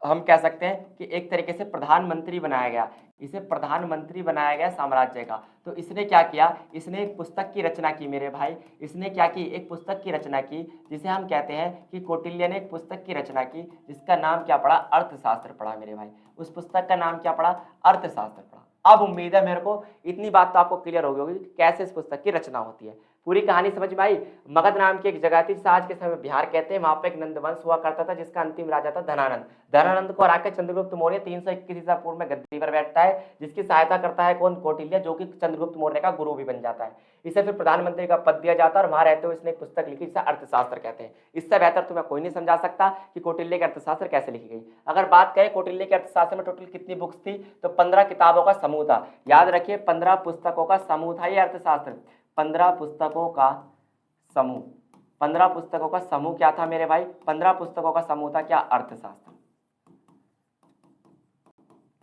[SPEAKER 1] हम कह सकते हैं कि एक तरीके से प्रधानमंत्री बनाया गया। इसे प्रधानमंत्री बनाया गया साम्राज्य का। तो इसने क्या किया? इसने एक पुस्तक की रचना की मेरे भाई। इसने क्या की? एक पुस्तक की रचना की, जिसे हम कहते हैं कि कौटिल्य ने एक पुस्तक की रचना की, जिसका नाम क्या पड़ा? अर्थशास्त्र पड़ा मेरे भाई। उस पुस्तक का नाम क्या पड़ा? अर्थशास्त्र पड़ा। अब उम्मीद है मेरे को इतनी बात तो आपको क्लियर हो गई होगी कि कैसे इस पुस्तक की रचना होती है। पूरी कहानी समझ में आई। मगध नाम की एक जगह थी जिसे आज के समय बिहार कहते हैं। वहां पे एक नंदवंश हुआ करता था जिसका अंतिम राजा था धनानंद। धनानंद को हराकर चंद्रगुप्त मौर्य 321 ईसा पूर्व में गद्दी पर बैठता है, जिसकी सहायता करता है कौन? कौटिल्य, जो कि चंद्रगुप्त मौर्य का गुरु भी बन जाता है। इसे फिर प्रधानमंत्री का पद दिया जाता है और वहां रहते हुए इसने एक पुस्तक लिखी जिसे अर्थशास्त्र कहते हैं। इससे बेहतर तुम्हें कोई नहीं समझा सकता कि कौटिल्य के अर्थशास्त्र कैसे लिखी गई। अगर बात करें कौटिल्य के अर्थशास्त्र में टोटल कितनी बुक्स थी, तो 15 किताबों का समूह था। याद रखिए 15 पुस्तकों का समूह था ये अर्थशास्त्र। 15 पुस्तकों का समूह, 15 पुस्तकों का समूह क्या था मेरे भाई? 15 पुस्तकों का समूह था क्या? अर्थशास्त्र।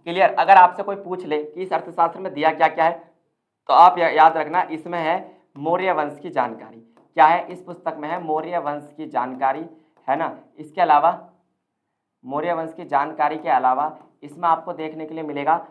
[SPEAKER 1] क्लियर? अगर आपसे कोई पूछ ले कि इस अर्थशास्त्र में दिया क्या क्या है, तो आप याद रखना इसमें है मौर्य वंश की जानकारी। क्या है इस पुस्तक में? है मौर्य वंश की जानकारी, है ना। इसके अलावा मौर्य वंश की जानकारी के अलावा इसमें आपको देखने के लिए मिलेगा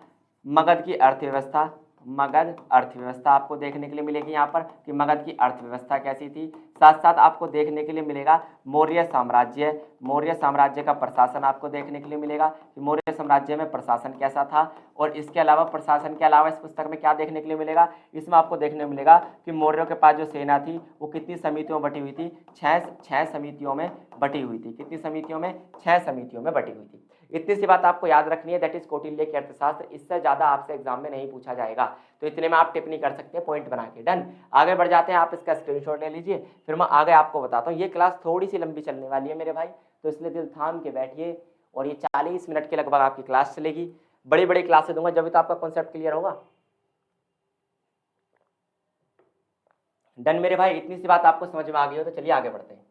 [SPEAKER 1] मगध की अर्थव्यवस्था। मगध अर्थव्यवस्था आपको देखने के लिए मिलेगी यहाँ पर कि मगध की अर्थव्यवस्था कैसी थी। साथ साथ आपको देखने के लिए मिलेगा मौर्य साम्राज्य। मौर्य साम्राज्य का प्रशासन आपको देखने के लिए मिलेगा कि मौर्य साम्राज्य में प्रशासन कैसा था। और इसके अलावा प्रशासन के अलावा इस पुस्तक में क्या देखने के लिए मिलेगा? इसमें आपको देखने को मिलेगा कि मौर्यों के पास जो सेना थी वो कितनी समितियों में बटी हुई थी? 6 समितियों में बटी हुई थी। कितनी समितियों में? 6 समितियों में बटी हुई थी। इतनी सी बात आपको याद रखनी है, दैट इज कौटिल्य के अर्थशास्त्र। इससे ज्यादा आपसे एग्जाम में नहीं पूछा जाएगा, तो इतने में आप टिप्पणी कर सकते हैं पॉइंट बना के। डन, आगे बढ़ जाते हैं। आप इसका स्क्रीनशॉट ले लीजिए, फिर मैं आगे आपको बताता हूँ। ये क्लास थोड़ी सी लंबी चलने वाली है मेरे भाई, तो इसलिए दिल थाम के बैठिए। और ये 40 मिनट के लगभग आपकी क्लास चलेगी। बड़ी बड़ी क्लासें दूंगा जब तो आपका कॉन्सेप्ट क्लियर होगा। डन मेरे भाई, इतनी सी बात आपको समझ में आ गई हो तो चलिए आगे बढ़ते हैं।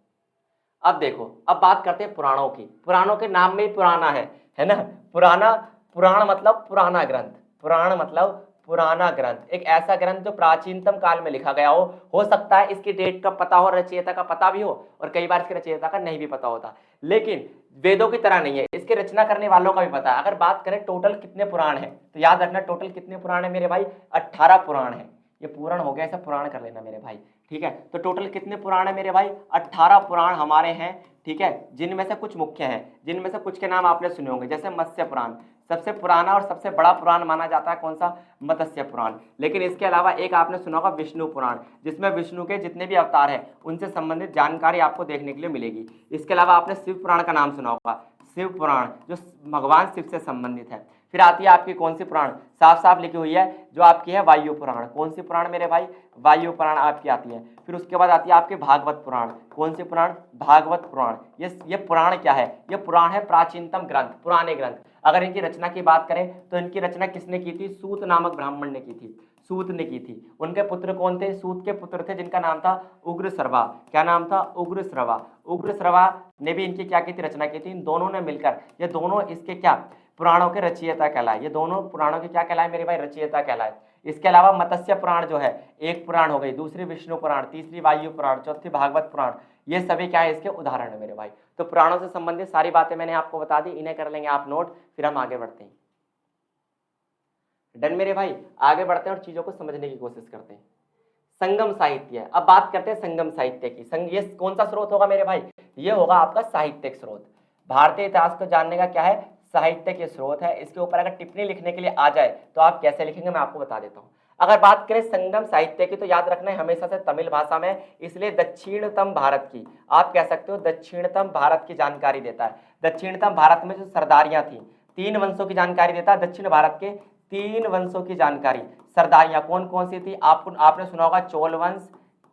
[SPEAKER 1] अब देखो, अब बात करते हैं पुराणों की। पुराणों के नाम में ही पुराना है ना। पुराना, पुराण मतलब पुराना ग्रंथ। पुराण मतलब पुराना ग्रंथ, एक ऐसा ग्रंथ जो प्राचीनतम काल में लिखा गया हो सकता है इसकी डेट का पता हो, रचयिता का पता भी हो, और कई बार इसके रचयिता का नहीं भी पता होता। लेकिन वेदों की तरह नहीं है, इसके रचना करने वालों का भी पता है। अगर बात करें टोटल कितने पुराण है, तो याद रखना टोटल कितने पुराण है मेरे भाई? 18 पुराण है। ये पुराण हो गया, ऐसा पुराण कर लेना मेरे भाई, ठीक है। तो टोटल कितने पुराण है मेरे भाई? 18 पुराण हमारे हैं, ठीक है। जिनमें से कुछ मुख्य हैं, जिनमें से कुछ के नाम आपने सुने होंगे, जैसे मत्स्य पुराण सबसे पुराना और सबसे बड़ा पुराण माना जाता है। कौन सा? मत्स्य पुराण। लेकिन इसके अलावा एक आपने सुना होगा विष्णु पुराण, जिसमें विष्णु के जितने भी अवतार हैं उनसे संबंधित जानकारी आपको देखने के लिए मिलेगी। इसके अलावा आपने शिव पुराण का नाम सुना होगा, शिव पुराण जो भगवान शिव से संबंधित है। फिर आती है आपकी कौन सी पुराण? साफ साफ लिखी हुई है जो आपकी है वायु पुराण। कौन सी पुराण मेरे भाई? वायु पुराण आपकी आती है। फिर उसके बाद आती है आपके भागवत पुराण। कौन सी पुराण? भागवत पुराण। ये पुराण क्या है? ये पुराण है प्राचीनतम ग्रंथ, पुराने ग्रंथ। अगर इनकी रचना की बात करें तो इनकी रचना किसने की थी? सूत नामक ब्राह्मण ने की थी। सूत ने की थी। उनके पुत्र कौन थे? सूत के पुत्र थे जिनका नाम था उग्रश्रवा। क्या नाम था? उग्रश्रवा। उग्रश्रवा ने भी इनकी क्या की थी? रचना की थी। इन दोनों ने मिलकर ये दोनों इसके क्या? पुराणों के रचयिता कहलाए। ये दोनों पुराणों के क्या कहलाए मेरे भाई? रचयिता कहलाए। इसके अलावा मत्स्य पुराण जो है एक पुराण हो गई, दूसरी विष्णु पुराण, तीसरी वायु पुराण, चौथी भागवत पुराण, ये सभी क्या है? इसके उदाहरण है मेरे भाई। तो पुराणों से संबंधित सारी बातें मैंने आपको बता दी, इन्हें कर लेंगे आप नोट, फिर हम आगे बढ़ते हैं। डन मेरे भाई, आगे बढ़ते हैं और चीजों को समझने की कोशिश करते हैं। संगम साहित्य, अब बात करते हैं संगम साहित्य की। ये कौन सा स्रोत होगा मेरे भाई? ये होगा आपका साहित्यिक स्रोत। भारतीय इतिहास को जानने का क्या है? साहित्य के स्रोत है। इसके ऊपर अगर टिप्पणी लिखने के लिए आ जाए तो आप कैसे लिखेंगे मैं आपको बता देता हूँ। अगर बात करें संगम साहित्य की तो याद रखना है हमेशा से तमिल भाषा में, इसलिए दक्षिणतम भारत की, आप कह सकते हो दक्षिणतम भारत की जानकारी देता है। दक्षिणतम भारत में जो सरदारियां थी, 3 वंशों की जानकारी देता है। दक्षिण भारत के 3 वंशों की जानकारी, सरदारियां कौन कौन सी थी? आपने सुना होगा चोल वंश,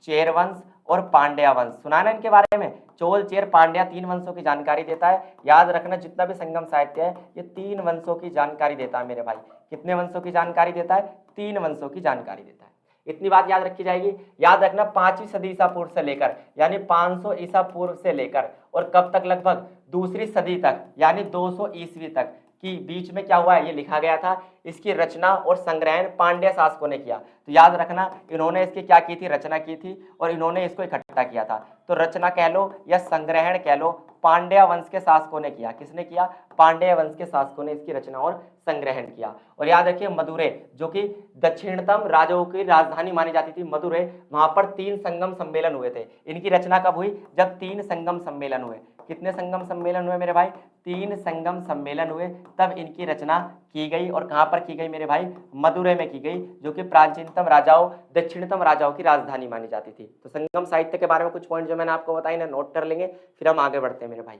[SPEAKER 1] चेर वंश और पांड्या वंश। सुना ना इनके बारे में? चोल, चेर, पांड्या 3 वंशों की जानकारी देता है। याद रखना जितना भी संगम साहित्य है ये 3 वंशों की जानकारी देता है मेरे भाई। कितने वंशों की जानकारी देता है? 3 वंशों की जानकारी देता है। इतनी बात याद रखी जाएगी। याद रखना 5वीं सदी ईसा पूर्व से लेकर यानी 500 ईसा पूर्व से लेकर और कब तक? लगभग दूसरी सदी तक यानी 200 ईस्वी तक कि बीच में क्या हुआ है? ये लिखा गया था। इसकी रचना और संग्रहण पांड्य शासकों ने किया। तो याद रखना इन्होंने इसकी क्या की थी? रचना की थी और इन्होंने इसको इकट्ठा किया था। तो रचना कह लो या संग्रहण कह लो, पांड्या वंश के शासकों ने किया। किसने किया? पांड्य वंश के शासकों ने इसकी रचना और संग्रहण किया। और याद रखिए मदुरै जो कि दक्षिणतम राज्यों की राजधानी मानी जाती थी, मदुरै, वहां पर 3 संगम सम्मेलन हुए थे। इनकी रचना कब हुई? जब 3 संगम सम्मेलन हुए। कितने संगम सम्मेलन हुए मेरे भाई? 3 संगम सम्मेलन हुए, तब इनकी रचना की गई। और कहां पर की गई मेरे भाई? मदुरै में की गई, जो कि प्राचीनतम राजाओं, दक्षिणतम राजाओं की राजधानी मानी जाती थी। तो संगम साहित्य के बारे में कुछ पॉइंट जो मैंने आपको बताई ना, नोट कर लेंगे, फिर हम आगे बढ़ते हैं मेरे भाई।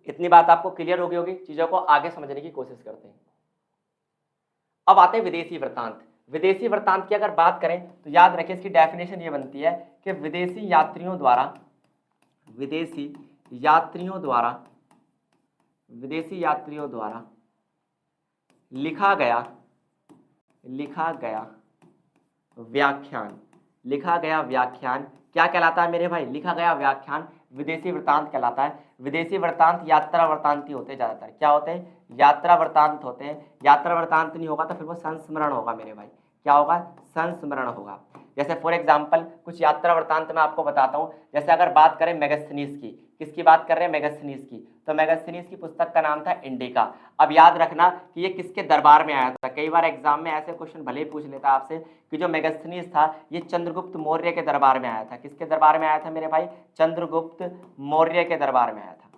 [SPEAKER 1] इतनी बात आपको क्लियर हो गई होगी, चीजों को आगे समझने की कोशिश करते हैं। अब आते हैं विदेशी वृत्तांत। विदेशी वृत्तांत की अगर बात करें तो याद रखिए, इसकी डेफिनेशन ये बनती है कि विदेशी यात्रियों द्वारा, विदेशी यात्रियों द्वारा, विदेशी यात्रियों द्वारा लिखा गया व्याख्यान, लिखा गया व्याख्यान क्या कहलाता है मेरे भाई? लिखा गया व्याख्यान विदेशी वृत्तांत कहलाता है। विदेशी वृत्तांत यात्रा वृत्तांत ही होते हैं ज्यादातर। क्या होते हैं? यात्रा वृत्तांत होते हैं। यात्रा वृत्तांत नहीं होगा तो फिर वो संस्मरण होगा मेरे भाई। क्या होगा? संस्मरण होगा। जैसे फॉर एग्जाम्पल कुछ यात्रा वृत्तांत मैं आपको बताता हूँ। जैसे अगर बात करें मेगास्थनीज की, किसकी बात कर रहे हैं? मेगास्थनीज की। तो मेगास्थनीज की पुस्तक का नाम था इंडिका। अब याद रखना कि ये किसके दरबार में आया था। कई बार एग्जाम में ऐसे क्वेश्चन भले ही पूछ लेता आपसे कि जो मेगास्थनीज था ये चंद्रगुप्त मौर्य के दरबार में आया था। किसके दरबार में आया था मेरे भाई? चंद्रगुप्त मौर्य के दरबार में आया था।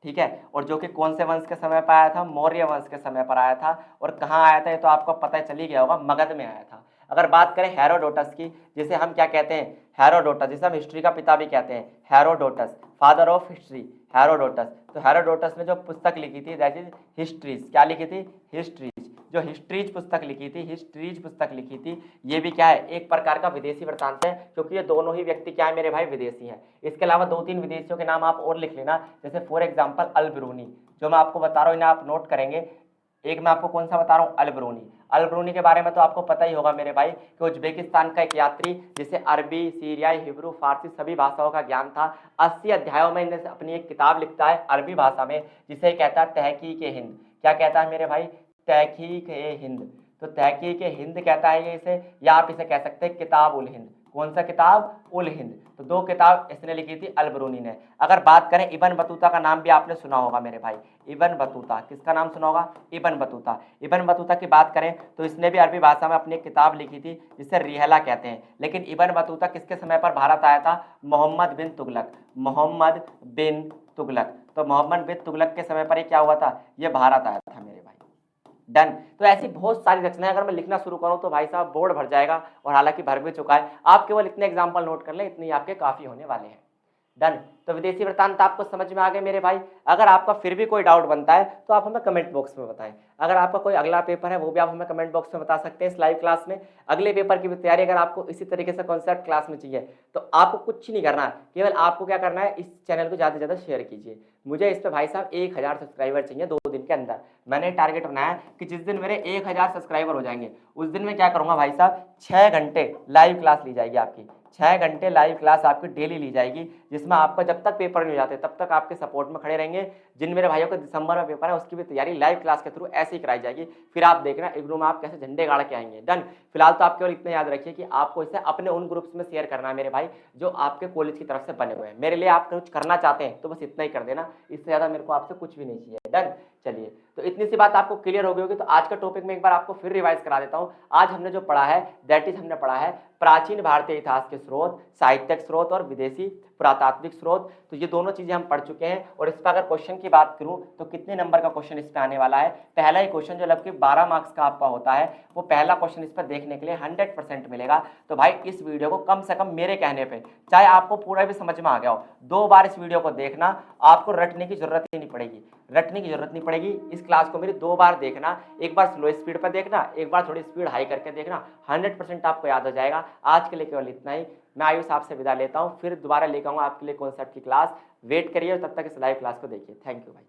[SPEAKER 1] ठीक है, और जो कि कौन से वंश के समय पर आया था? मौर्य वंश के समय पर आया था। और कहाँ आया था ये तो आपको पता चल ही गया होगा, मगध में आया था। अगर बात करें हेरोडोटस की, जिसे हम क्या कहते हैं? हेरोडोटस, जिसे हम हिस्ट्री का पिता भी कहते हैं, Herodotus, father of history, Herodotus. तो हेरोडोटस ने जो पुस्तक लिखी थी दैट इज हिस्ट्रीज। क्या लिखी थी? हिस्ट्रीज। जो हिस्ट्रीज पुस्तक लिखी थी, हिस्ट्रीज पुस्तक लिखी थी, ये भी क्या है? एक प्रकार का विदेशी वृत्तांत है, क्योंकि ये दोनों ही व्यक्ति क्या है मेरे भाई? विदेशी हैं। इसके अलावा 2-3 विदेशियों के नाम आप और लिख लेना, जैसे फॉर एग्जाम्पल अल-बिरूनी, जो मैं आपको बता रहा हूँ इन्हें आप नोट करेंगे। एक मैं आपको कौन सा बता रहा हूँ? अल-बिरूनी। अल-बिरूनी के बारे में तो आपको पता ही होगा मेरे भाई कि उज्बेकिस्तान का एक यात्री, जिसे अरबी, सीरियाई, हिब्रू, फारसी सभी भाषाओं का ज्ञान था। 80 अध्यायों में इन्हें अपनी एक किताब लिखता है अरबी भाषा में, जिसे कहता है तहकीक ए हिंद। क्या कहता है मेरे भाई? तहकीक ए हिंद। तो तहकीक ए हिंद कहता है ये इसे, या आप इसे कह सकते हैं किताब उल हिंद। कौन सा किताब? उल हिंद। तो 2 किताब इसने लिखी थी अल-बिरूनी ने। अगर बात करें इब्न बतूता का नाम भी आपने सुना होगा मेरे भाई, इब्न बतूता। किसका नाम सुना होगा? Ibn Battuta. इब्न बतूता की बात करें तो इसने भी अरबी भाषा में अपनी एक किताब लिखी थी, जिसे रिहला कहते हैं। लेकिन इब्न बतूता किसके समय पर भारत आया था? मोहम्मद बिन तुगलक, मोहम्मद बिन तुगलक। तो मोहम्मद बिन तुगलक के समय पर ये क्या हुआ था? ये भारत आया था मेरे भाई। डन। तो ऐसी बहुत सारी रचनाएं अगर मैं लिखना शुरू करूं तो भाई साहब बोर्ड भर जाएगा, और हालांकि भर भी चुका है। आप केवल इतने एग्जाम्पल नोट कर लें, इतने ही आपके काफी होने वाले हैं। डन। तो विदेशी वृत्तांत आपको समझ में आ गए मेरे भाई। अगर आपका फिर भी कोई डाउट बनता है तो आप हमें कमेंट बॉक्स में बताएं। अगर आपका कोई अगला पेपर है वो भी आप हमें कमेंट बॉक्स में बता सकते हैं इस लाइव क्लास में। अगले पेपर की भी तैयारी अगर आपको इसी तरीके से कॉन्सेप्ट क्लास में चाहिए तो आपको कुछ नहीं करना, केवल आपको क्या करना है, इस चैनल को ज़्यादा से ज़्यादा शेयर कीजिए। मुझे इस पर भाई साहब 1000 सब्सक्राइबर चाहिए 2 दिन के अंदर। मैंने टारगेट बनाया कि जिस दिन मेरे 1000 सब्सक्राइबर हो जाएंगे उस दिन मैं क्या करूँगा भाई साहब, 6 घंटे लाइव क्लास ली जाएगी आपकी। 6 घंटे लाइव क्लास आपकी डेली ली जाएगी, जिसमें आपका जब तक पेपर नहीं हो जाते तब तक आपके सपोर्ट में खड़े रहेंगे। जिन मेरे भाइयों का दिसंबर में पेपर है उसकी भी तैयारी लाइव क्लास के थ्रू ऐसे ही कराई जाएगी। फिर आप देखना इग्नू में आप कैसे झंडे गाड़ के आएंगे। डन। फिलहाल तो आप केवल इतना याद रखिए कि आपको इसे अपने उन ग्रुप्स में शेयर करना है मेरे भाई, जो आपके कॉलेज की तरफ से बने हुए हैं। मेरे लिए आप कुछ करना चाहते हैं तो बस इतना ही कर देना, इससे ज़्यादा मेरे को आपसे कुछ भी नहीं चाहिए। डन। चलिए, तो इतनी सी बात आपको क्लियर हो गई होगी। तो आज का टॉपिक में एक बार आपको फिर रिवाइज करा देता हूँ। आज हमने जो पढ़ा है दैट इज हमने पढ़ा है प्राचीन भारतीय इतिहास के स्रोत, साहित्यिक स्रोत और विदेशी पुरातात्विक स्रोत। तो ये दोनों चीजें हम पढ़ चुके हैं। और इस पर अगर क्वेश्चन की बात करूं तो कितने नंबर का क्वेश्चन इस पे आने वाला है? पहला ही क्वेश्चन जो लगभग 12 मार्क्स का आपका होता है, वो पहला क्वेश्चन इस पर देखने के लिए 100% मिलेगा। तो भाई इस वीडियो को कम से कम मेरे कहने पे, चाहे आपको पूरा भी समझ में आ गया हो, 2 बार इस वीडियो को देखना। आपको रटने की जरूरत ही नहीं पड़ेगी, रटने की जरूरत नहीं पड़ेगी। इस क्लास को मेरी 2 बार देखना, एक बार स्लो स्पीड पर देखना, एक बार थोड़ी स्पीड हाई करके देखना, 100% आपको याद हो जाएगा। आज के लिए केवल इतना ही। मैं आयुष आपसे विदा लेता हूं, फिर दोबारा लेकर आऊंगा आपके लिए कॉन्सेप्ट की क्लास। वेट करिए और तब तक इस लाइव क्लास को देखिए। थैंक यू भाई।